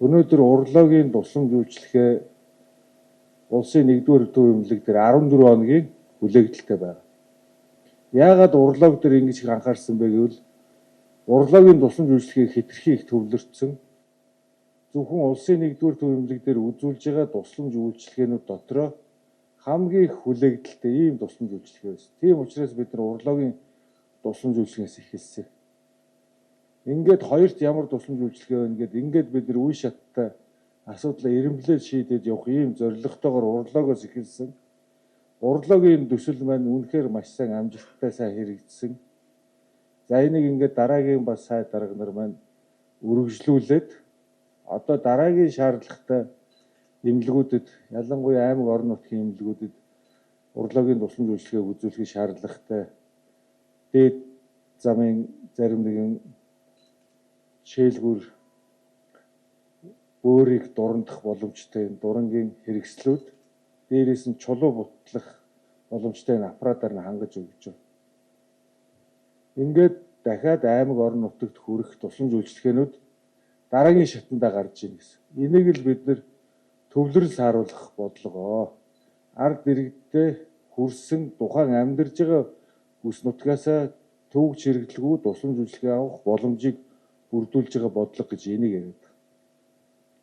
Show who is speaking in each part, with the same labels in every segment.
Speaker 1: Өнөөдөр урлагийн тусламж үйлчлэгээ улсын 1-р төв эмнэлэг дээр 14 хоногийн хүлээгдэлтэй байна. Яагаад урлаг дээр ингэж их анхаарсан бэ гэвэл урлагийн тусламж үйлчлэгийг хэтэрхий их төвлөрсөн. Зөвхөн улсын 1-р төв эмнэлэг дээр үзүүлж байгаа тусламж үйлчлэгээнүүд дотроо хамгийн их хүлээгдэлтэй ийм тусламж үйлчлэгээ байсан. Тийм учраас бид нар урлагийн тусламж үйлчлэгээс эхэлсэн. Ингээд хоёрт ямар тусламж үйлчлэгээ байна гэдээ ингээд бид нар үе шаттай асуудлаа эренблээд шийдээд явах ийм зорилготойгоор урлагоос эхэлсэн. Урлагийн төсөл маань үнэхээр маш сайн амжилттай сайн хэрэгжсэн. За энийг ингээд дараагийн бас сайд дарга нар маань үргэлжлүүлээд одоо дараагийн шаардлагатай эмнэлгүүдэд ялангуяа аймаг орон нутгийн эмнэлгүүдэд урлагийн тусламж үйлчлэгээг үзүүлэхэд шаардлагатай дээд замын зарим нэгэн шээлгүүр өөрийг дурандах боломжтой дурангийн хэрэгслүүд дээрээс нь чулуу бутлах боломжтой аппаратаар нь хангаж өгч байна. Ингээд дахиад аймаг орон нутагт хүрэх тусламж үйлчлэгээнүүд дараагийн шатандаа гарч ийн гэсэн. Энийг л бид нэр төвлөрөл харуулах бодлогоо. Ард иргэдээ хүрсэн тухайн амьдарж байгаа бүс нутгаасаа төвөг чирэгдэлгүй тусламж үйлчлэгээ авах боломжийг бүрдүүлж байгаа бодлого гэж энийг яриад.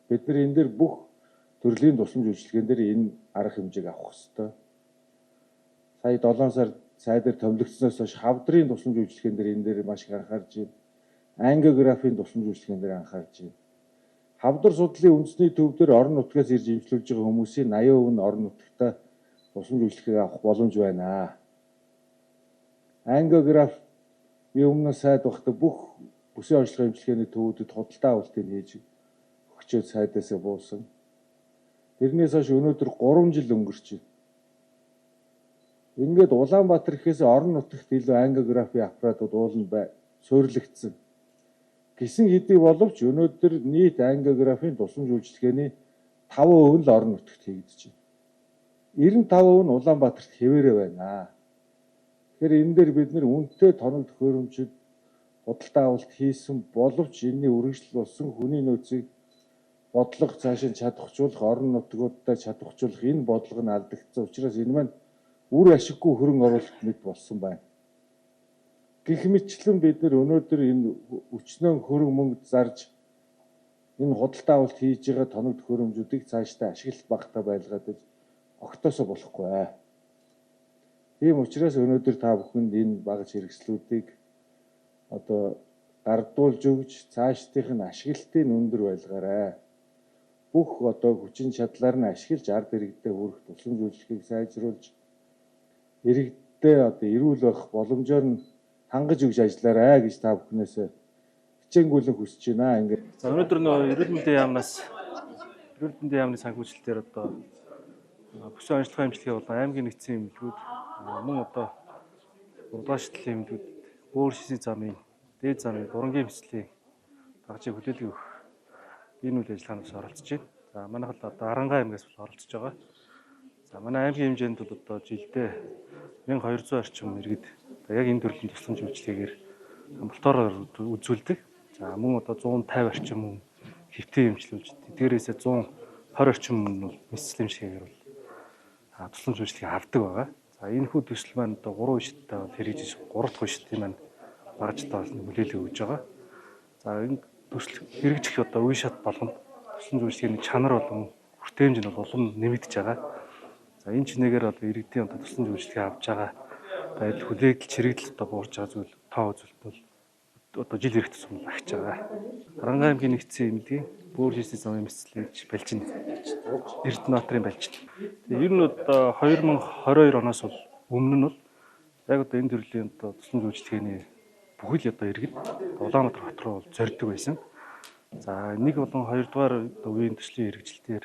Speaker 1: Бид нар энэ дээр бүх төрлийн тусламж үйлчлэгээн дээр энэ арга хэмжээг авах ёстой. Сая 7 сард сайдаар томилогдсноос хойш хавдрын тусламж үйлчлэгээн дээр энэ дээр маш их анхаарч байна. Ангиографийн тусламж үйлчлэгээн дээр анхаарч байна. Хавдар судлалын үндэсний төв дээр орон нутгаас ирж эмчилүүлж байгаа хүмүүсийн 80% нь орон нутгатаа тусламж үйлчлэгээ авах боломж байна. Ангиограф өмнө сайд багтаа бүх бүсийн онцлогын эмчилгээний төвүүдэд худалдаа авалтыг хийж өгчөөд сайдаасаа буусан. Тэрнээс хойш өнөөдөр 3 жил өнгөрч байна. Ингээд Улаанбаатар гэхээс орон нутагт илүү ангиографийн аппаратууд уулна суйрлагдсан. Гисэн хэдий боловч өнөөдөр нийт ангиографийн тусламж үйлчлэгээний 5% л орон нутагт хийгдэж байна. 95% нь Улаанбаатарт хэвээрээ байна. Тэгэхээр энэ дээр бид нэр үнэтэй тоног төхөөрөмжөд худалдаа авалт хийсэн боловч энэний үргэлжлэл болсон хүний нөөцийг бодлого цаашаа чадахжуулах, орон нутгуудаа чадахжуулах энэ бодлого нь алдагдсан учраас энэ маань үр ашиггүй хөрөнгө оруулалт мэт болсон байна. Гэх мэтчлэн бид нэр өнөөдөр энэ өчнөө хөрөнгө мөнгө зарж энэ худалдаа авалт хийж байгаа тоног төхөөрөмжүүдийг цаашдаа ашиглах багтаа байлгаад огтоосоо болохгүй. Тийм учраас өнөөдөр та бүхэнд энэ багц хэрэгслүүдийг одоо гардуулж өгч цаашдынх нь ашиглалтын өндөр байлгаарай. Бүх одоо хүчин чадлаар нь ашиглаж ард иргэдэд хүрэх тусламж үйлчлэгийг сайжруулж иргэдэд одоо эрүүл байх боломжоор нь хангаж өгч ажиллаарай гэж та бүхнээс хичээнгүйлэн хүсэж байна. Ингээд
Speaker 2: за өнөөдөр нөө эрүүл мэндийн яамны санхүүжилтээр одоо бүсийн онцлогын эмчилгээ болон аймгийн нэгдсэн эмнэлгүүд мөн одоо урдаашлалын эмнэлгүүд өөр шисийн замын дээд замын дурангийн бэлтгэлийн багжийг хүлээлт өгөх энэ үйл ажиллагаанд оролцож байна. За манайх л одоо Арангаа аймгаас оролцож байгаа. За манай аймгийн хэмжээнд бол одоо жилдээ 1200 орчим иргэд яг энэ төрлийн тусламж үйлчлэгээр амбулатороор үзүүлдэг. За мөн одоо 150 орчим хүн хэвтээ эмчилүүлж, дээрээсээ 120 орчим хүн бол мэдсэл эмчилгээгээр бол тусламж үйлчлэгийг авдаг байгаа. За энэ хүү төсөл маань одоо 3 шаттай бол хэрэгжиж 3 дахь шатын маань багжтаа хүлээлт өгж байгаа. За энэ төсөл хэрэгжих одоо үе шат болгонд тусламж үйлчлэгээний чанар болон хүртээмж нь бол улам нэмэгдэж байгаа. За энэ чинээгээр одоо иргэдийн одоо тусламж үйлчлэгээ авж байгаа байдал хүлээгдэл чирэгдэл одоо буурж байгаа зүйл тоо үзүүлэлт бол одоо жил ирэх тусам багч байгаа. Арангаа аймгийн нэгдсэн эмнэлгийн бөөр шийсний замын мэдслэлж Балжин Эрдэнэбаатарын Балжин. Тэгээ ер нь одоо 2022 оноос бол өмнө нь бол яг одоо энэ төрлийн одоо тусламж үйлчлэгээний бүхэл одоо иргэд Улаанбаатар хот руу зорддог байсан. За нэг болон хоёрдугаар үеийн төслийн хэрэгжилтээр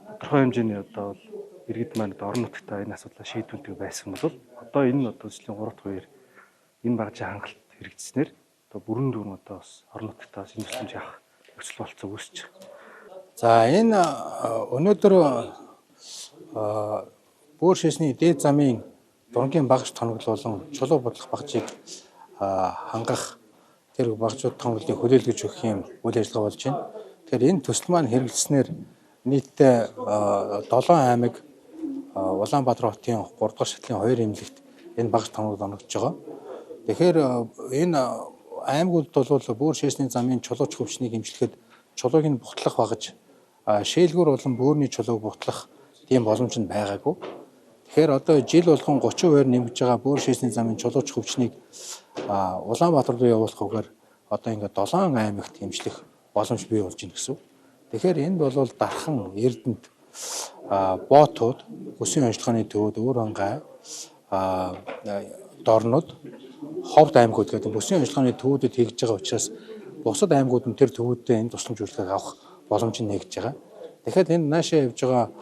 Speaker 2: тодорхой хэмжээний одоо бол иргэд маань орон нутгад энэ асуудлаа шийдвэрлэдэг байсан бол одоо энэ одоо төслийн 3 дахь үеэр энэ багжийн хангалт хэрэгжснээр одоо бүрэн дүүрэн одоо бас орон нутгатаас энэ тусламж авах нөхцөл болцоо үүсэж байгаа.
Speaker 3: За энэ өнөөдөр бөөр шишний дээд замын дурангийн багш тоноглолон чулуу бодлох багжийг хангах тэр багжууд тонголыг хүлээлгэж өгөх юм үйл ажиллагаа болж байна. Тэгэхээр энэ төсөл маань хэрэгжснээр нийтдээ 7 аймаг Улаанбаатар хотын 3 дугаар шатлын 2 эмнэлэгт энэ багш тоног оногдож байгаа. Тэгэхээр энэ аймагуд бол бөөр шээсний замын чулууч хөвчнийг эмчлэхэд чулууг нь бутлах багаж шээлгүүр болон бөөрийн чулууг бутлах тийм боломж нь байгаагүй. Тэгэхээр одоо жил болгон 30% нэмж байгаа бөөр шээсний замын чулууч хөвчнийг Улаанбаатар руу явуулахгүйгээр одоо ингээд 7 аймагт эмчлэх боломж бий болж байна гэсэн. Тэгэхээр энд бол дархан Эрдэнэт боотууд, өсвийн онцлогооны төвүүд, Өвөр хангай, Дорнод, Ховд аймагуд гэдэг өсвийн онцлогооны төвүүдэд хийж байгаа учраас бусад аймагуд нь тэр төвүүдтэй энэ тусламж үйлчлэгийг авах боломж нь нэгж байгаа. Тэгэхээр энэ наашаа явж байгаа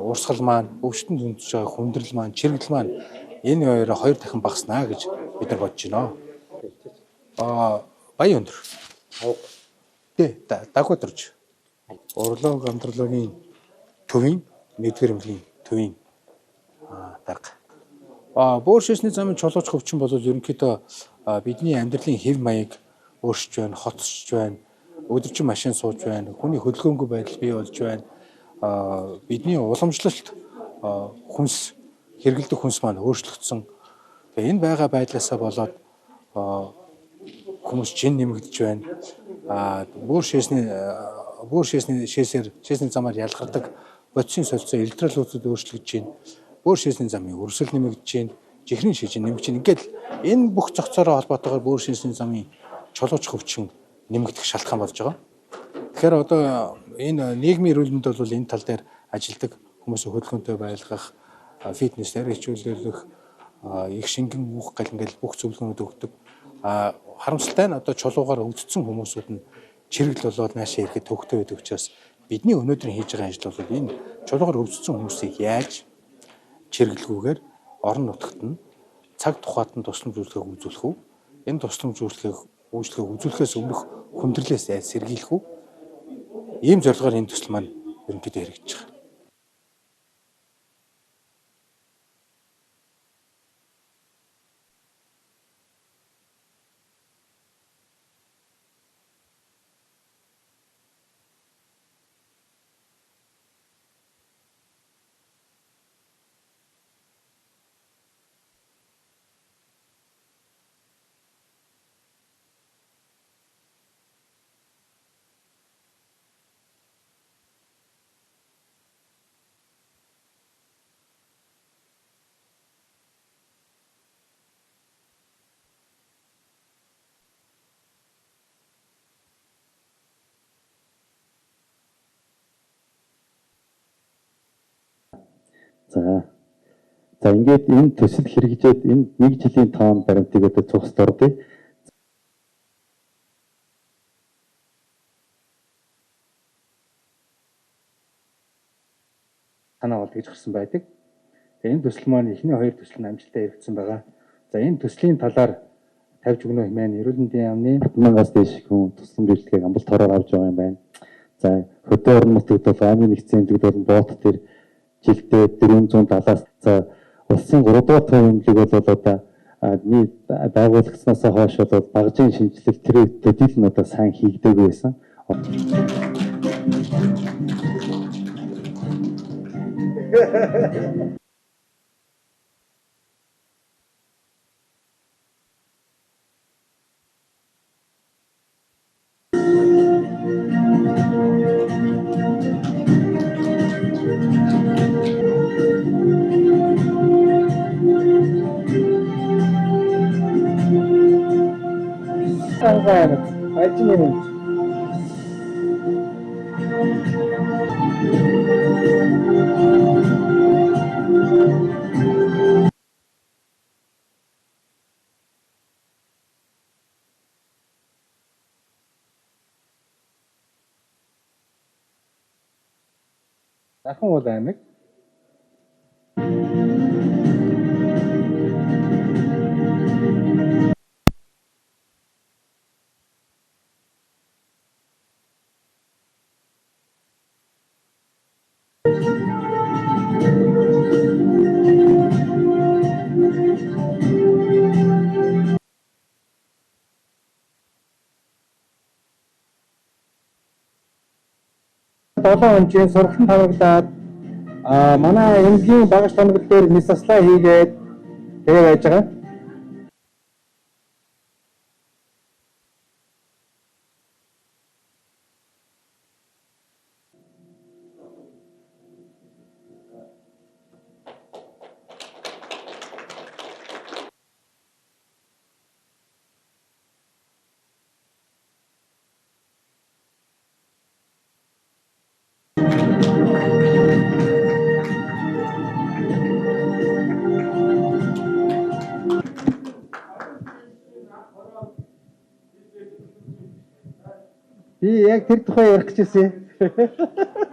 Speaker 3: урсгал маань, өвчтөнд үндэсж байгаа хүндрэл маань, чирэгдэл маань энэ хоёр дахин багаснаа гэж бид нар бодож байна. Баян өндөр. Дагвад орж. Урлаг амтлагийн төвийн 1-р эмнэлгийн төвийн дарга. Бөөр шээсний замын чулууч хөвчин бол ерөнхийдөө бидний амьдралын хэв маяг өөрчилж байна, хотсож байна, өдөржин машин сууж байна, хүний хөдөлгөөнгүй байдал бий болж байна. Бидний уламжлалт хүнс хэрэгэлдэх хүнс маань өөрчлөгдсөн. Тэгээ энэ байгаа байдлаасаа болоод хүмүүс жин нэмэгдэж байна. Бөөр шээсний замаар ялгардаг бодисын солилцоо электролизүүд өөрчлөгдөж байна. Бөөр шээсний замын өрсөл нэмэгдэж байна. Жихрийн шижин нэмэгдэж байна. Ингээд энэ бүх зохицоороо холбоотойгоор бөөр шээсний замын чулууч хөвчин нэмэгдэх шалтгаан болж байгаа. Тэгэхээр одоо энэ нийгмийн эрүүл мэнд бол энэ тал дээр ажилладаг хүмүүсийн хөдөлгөөнтэй байлгах, фитнесээр хичээллэх, их шингэн мөх гал ингээл бүх зөвлөгөөнүүд өгдөг. Харамсалтай нь одоо чулуугаар өвдсөн хүмүүсүүд нь чирэгдэл болоод наашаа ирэхэд төвхтэй байдаг учраас бидний өнөөдөр хийж байгаа ажил бол энэ чулуугаар өвдсөн хүмүүсийг яаж чиргэлгүйгээр орон нутагт нь цаг тухайд нь тусламж үйлчлэгийг үзүүлэх үү? Энэ тусламж үйлчлэгийг үзүүлэхээс өмнөх хүндрэлээс сэргийлэх үү? Ийм зорилгоор энэ төсөл маань ерөнхийдөө хэрэгжиж байгаа.
Speaker 4: За ингээд энэ төсөл хэрэгжээд энэ 1 жилийн тоон баримтыг одоо цугт ордъё. Санаа бол гэж гарсан байдаг. Тэгээ энэ төсөл маань эхний 2 төсөл нь амжилттай хэрэгжсэн байгаа. За энэ төслийн талаар тавьж өгнө хэмээн эрүүл мэндийн яамны 1000-аас дээш хүн тусламж үйлчлэгийг амбалт хороор авч байгаа юм байна. За хөдөө орон нутагт бол аймгийн нэгдсэн эмнэлэгт бол боот төр жилдээ 470-аас за улсын 3 дугаар төв эмнэлэг бол одоо нийт байгуулагдсанаас хойш бол багжийн шинжилэл тэр төдийл нь одоо сайн хийгдээгүй байсан. Дахин уул аймаг. 7 хонжийн сургалтын тавагдаад манай эмнэлгийн багш тоног дээр нисаслаа хийгээд тэгээ байж байгаа. Би яг тэр тухай ярих гэж байсан.